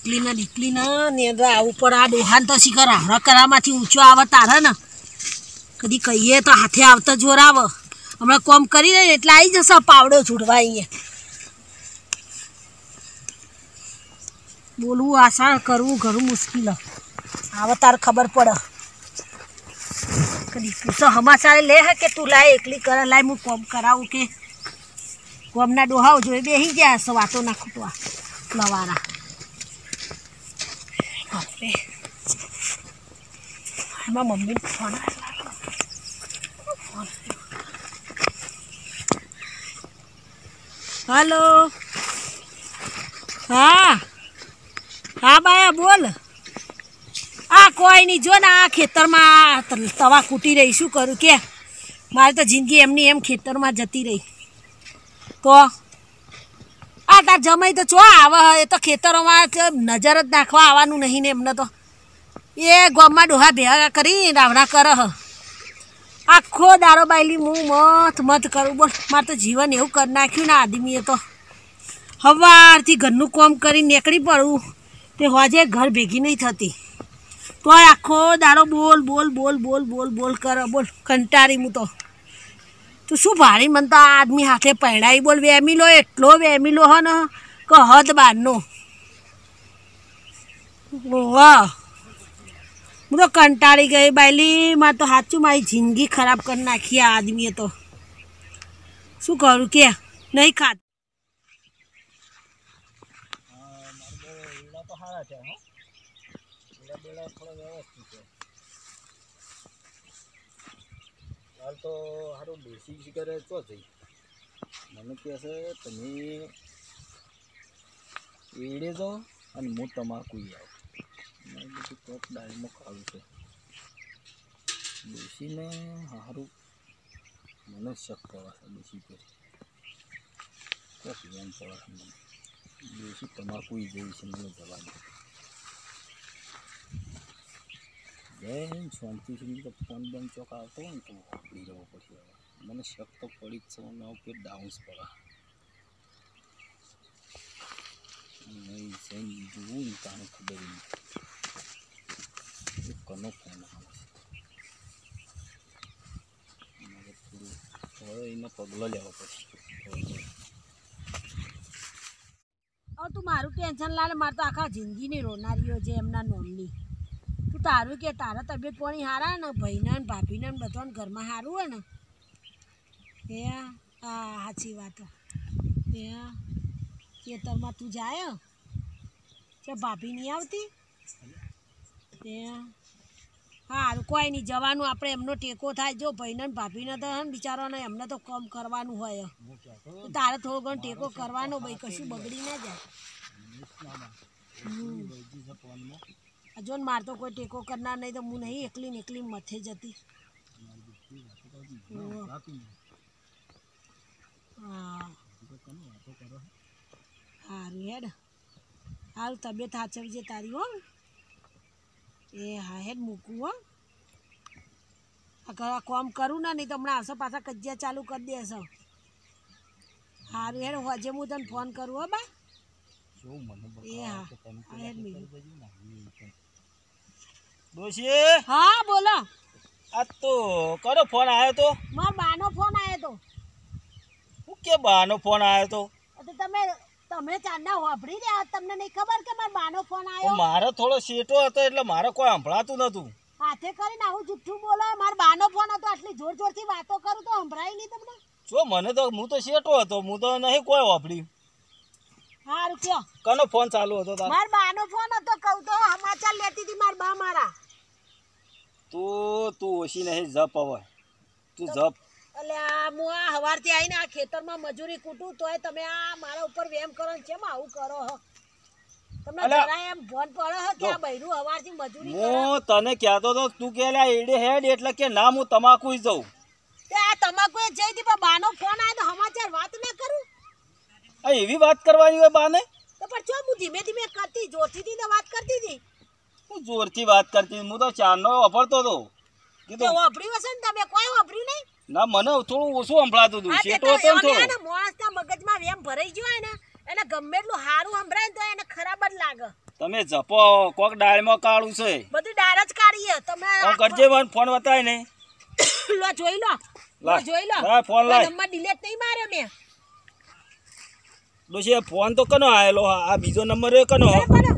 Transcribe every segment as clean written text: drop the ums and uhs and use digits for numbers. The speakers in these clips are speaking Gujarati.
નીકળી ને આવું પર આ ડોહાન તો શીખર હારા કરામાંથી ઊંચો આવે તારે ને કદી કહીએ તો હાથે આવતા જોર આવે હમણાં કોમ કરી દે એટલે આવી જશે પાવડો છૂટવા અહીંયા બોલવું આસાન કરવું ઘણું મુશ્કેલ આવે તારે ખબર પડે કદી તો સમાચાર લે હે કે તું લાય એકલી કરે લાય હું કોમ કરાવું કે કોમના ડોહાઓ જોઈ બેસી ગયા હશે વાતો ના ખૂટવા લવારા બાપરે એમાં મમ્મીને ફોન હલો હા હા બાયા બોલ આ કોઈ નહીં જો ને આ ખેતરમાં તવા કૂટી રહી શું કરું કે મારે તો જિંદગી એમની એમ ખેતરમાં જતી રહી તો આ તાર જમાઈ તો ચો આવે એ તો ખેતરોમાં નજર જ નાખવા આવવાનું નહીં ને એમને તો એ ગામમાં ડોહા ભેગા કરી રાવણા કરે હ આખો દારો બાયલી હું મત કરું બોલ મારે તો જીવન એવું કરી નાખ્યું ને આદમીએ તો સવારથી ઘરનું કામ કરીને નીકળી પડવું તે હોજે ઘર ભેગી નહીં થતી તો આખો દારો બોલ બોલ બોલ બોલ બોલ બોલ કરે બોલ કંટાળી હું તો તું શું ભાડી મને તો આદમી હાથે પહેણાઈ બોલ વેમીલો એટલો વેમીલો હ ને કે હદ બારનો વાહ હું તો કંટાળી ગઈ બાયલી મારે તો સાચું મારી જિંદગી ખરાબ કરી નાખી આ આદમીએ તો શું કરું કે નહીં ખાત હાલ તો સારું દેશી શિકારે ચો થઈ મને કહે છે તમે એડે જાઓ અને હું તમાકુ આવું મેં બધું ટોપ ડાળીમાં ખાવું છે દેશીને સારું મને શક પડે છે દેશી પર શું એમ પડે છે મને દેશી તમાકુ જેવી છે મને જવા દે જૈન શાંતિથી તો ફોન બંધ ચોક આવતો હોય ને તો વાપરી જવો પડશે હવે મને શક તો પડી જ છે મને કે ડાઉન્સ પડે નહીં જઈને જોવું ને તાને ખબર નહીં કનો ફોન આવે છે મારે થોડું હવે એના પગલો લેવા પડશે હવે તું મારું ટેન્શન લાવે મારે તો આખા જિંદગીની રોનારીઓ છે એમના નોમની તું તારું કે તારા તબિયત પાણી સારા ને ભાઈને ને ભાભીને ને બધાને ઘરમાં સારું હોય ને એ હા સાચી વાત એ ખેતરમાં તું જાય કે ભાભી નહીં આવતી એ સારું કોઈ નહીં જવાનું આપણે એમનો ટેકો થાય જો ભાઈને ને ભાભીને તો બિચારાને એમને તો કામ કરવાનું હોય તારે થોડો ઘણો ટેકો કરવાનો ભાઈ કશું બગડી ના જાય જો ને મારે તો કોઈ ટેકો કરનાર નહીં તો હું નહીં એકલી ને એકલી મથે જતી હા સારું હેડ સારું તબિયત સાચવજે તારી હો એ હા હેડ મૂકવું હો આ કામ કરું ને નહીં તો હમણાં આવશે પાછા કજિયા ચાલુ કરી દેશો સારું હેડ હજે હું તને ફોન કરું હો બા એ હા હેડ ડોશી હા બોલો આ તો કયો ફોન આવ્યો તો મારા બાનો ફોન આવ્યો તો હું કે બાનો ફોન આવ્યો તો તમે ચાંદા વાપરી રહ્યા તમને નહીં ખબર કે મારા બાનો ફોન આવ્યો મારો થોડો શેટો હતો એટલે મારે કોઈ સંભળાતું નતું હાથે કરીને આવું જુઠ્ઠું બોલો મારા બાનો ફોન હતો આટલી જોર જોરથી વાતો કરું તો સંભળાય નહીં તમને જો મને તો હું તો શેટો હતો હું તો નહીં કોઈ વાપર્યું સારું કયો કનો ફોન ચાલુ હતો તાર મારા બાનો ફોન હતો કહું તો સમાચાર લેતી હતી મારા બા મારા તું ઓછી નહીં જપ હવે તું જપ એટલે હું આ સવારથી આવીને આ ખેતરમાં મજૂરી કૂટું તોય તમે આ મારા ઉપર વેમ કરો ને કેમ આવું કરો હો તમને જરા એમ ભોન પડે હે કે આ બૈરું સવારથી મજૂરી કરે હું તને કહેતો તો તું કે લે એડે હેડ એટલે કે ના હું તમાકુ જઉં તે આ તમાકુ એ જઈ દી પણ બાનો ફોન આવ્યો તો સમાચાર વાત ના કરું આ એવી વાત કરવાની હોય બાને તો પણ જો હું ધીમે ધીમે કરતી જોરથી તો વાત કરતી હતી હું જોરથી વાત કરતી હું તો ચારનો વાપરતો હતો કીધું વાપર્યું હશે ને તમે કોઈ વાપર્યું નહીં ના મને થોડું ઓછું સંભળાતું હતું શેટો હતો ને થોડું માણસના મગજમાં વેમ ભરાઈ ગયો હોય ને એને ગમે એટલું સારું સંભળાય તો એને ખરાબ જ લાગે તમે જપો કોક ડાળમાં કાળું છે બધી ડાળ જ કાઢીએ તમે ફોન કરજે મને ફોન બતાય ને લો જોઈ લો લા, જોઈ લો લા, ફોન લાય. નંબર ડિલીટ નહીં માર્યો મેં ડોશી ફોન તો કનો આયેલો આ બીજો નંબર એ કનો એ પણ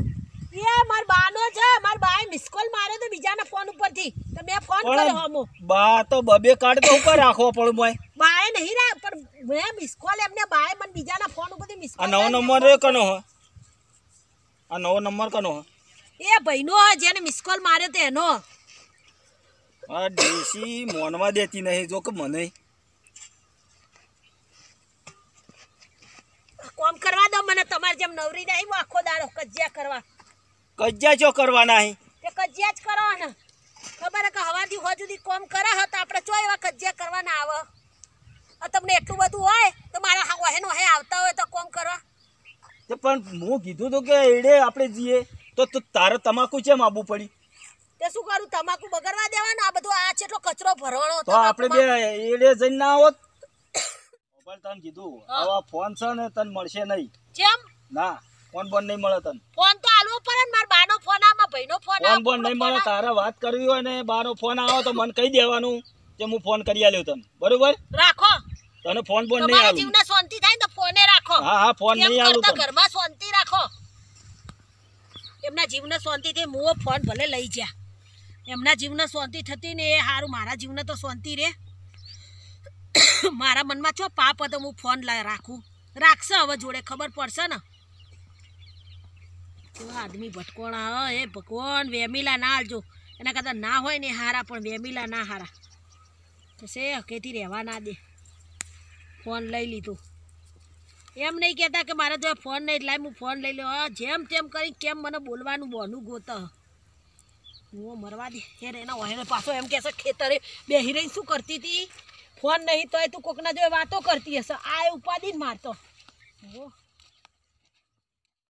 એ માર બાનો છે માર બાએ મિસ કોલ માર્યો તો બીજાના ફોન ઉપરથી તો મેં ફોન કર્યો હમો બા તો બબે કાર્ડ તો ઉપર રાખવો પડે મોય બાએ નહીં રા પણ મેં મિસ કોલ એમને બાએ મને બીજાના ફોન ઉપરથી મિસ આ કોલ નવો નંબર એ કનો હો આ નવો નંબર કનો હો એ ભાઈનો જેને મિસ કોલ માર્યો તો એનો આ ડોશી મોનમાં દેતી નહીં જો કે મને કોમ કરવા દો મને તમારે જેમ નવરી નહીં આખો દાડો કજિયા કરવા કજ્જા ચો કરવાના હી તે કજિયા જ કરો ને ખબર હે કે હવાથી હોજ સુધી કોમ કરે હો તો આપણે ચો એવા કજિયા કરવાના આવે આ તમને એટલું બધું હોય તો મારા વહેનો હે આવતા હોય તો કોમ કરવા તે પણ હું કીધું તો કે એડે આપણે જઈએ તો તારે તમાકુ કેમ આવવું પડી તે શું કરું તમાકુ બગડવા દેવાનું આ બધું આ કેટલો કચરો ભરવાનો તો આપણે બે એડે જઈને ના આવત મોબાઈલ તને કીધું આવા ફોન છે ને તને મળશે નહીં જેમ ના ફોન બોન નહીં મળે તને ફોન તો આલવો પડે ને માર બાનો ફોન આમાં ભાઈનો ફોન ફોન બોન નહીં મળે તારે વાત કરવી હોય ને બાનો ફોન આવે તો મને કહી દેવાનું કે હું ફોન કરી આલ્યો તને બરોબર રાખો તને ફોન બોન નહીં તમારા આલું જીવને શાંતિ થાય ને તો ફોને રાખો હા હા ફોન કેમ નહીં આલું કરતા તને ઘરમાં શાંતિ રાખો એમના જીવને શાંતિથી મુઓ ફોન ભલે લઈ જા એમના જીવને શાંતિ થતી ને એ સારું મારા જીવને તો શાંતિ રે મારા મનમાં છો પાપ હતો હું ફોન રાખું રાખશે હવે જોડે ખબર પડશે ને કેવા આદમી ભટકોણા આવે એ ભગવાન વેમીલા ના આલજો એના કરતાં ના હોય ને હારા પણ વેમીલા ના હારા થશે હકેથી રહેવા ના દે ફોન લઈ લીધું એમ નહીં કહેતા કે મારા જો ફોન નહીં લાય હું ફોન લઈ લો જેમ તેમ કરી કેમ મને બોલવાનું બોનું ગોત હું મરવા દે હેર એના વહેને પાછો એમ કહેશે ખેતરે બેહી રહી શું કરતી હતી ફોન નહીં તો તું કોકના જોડે વાતો કરતી હશે આ ઉપાધિ જ મારતો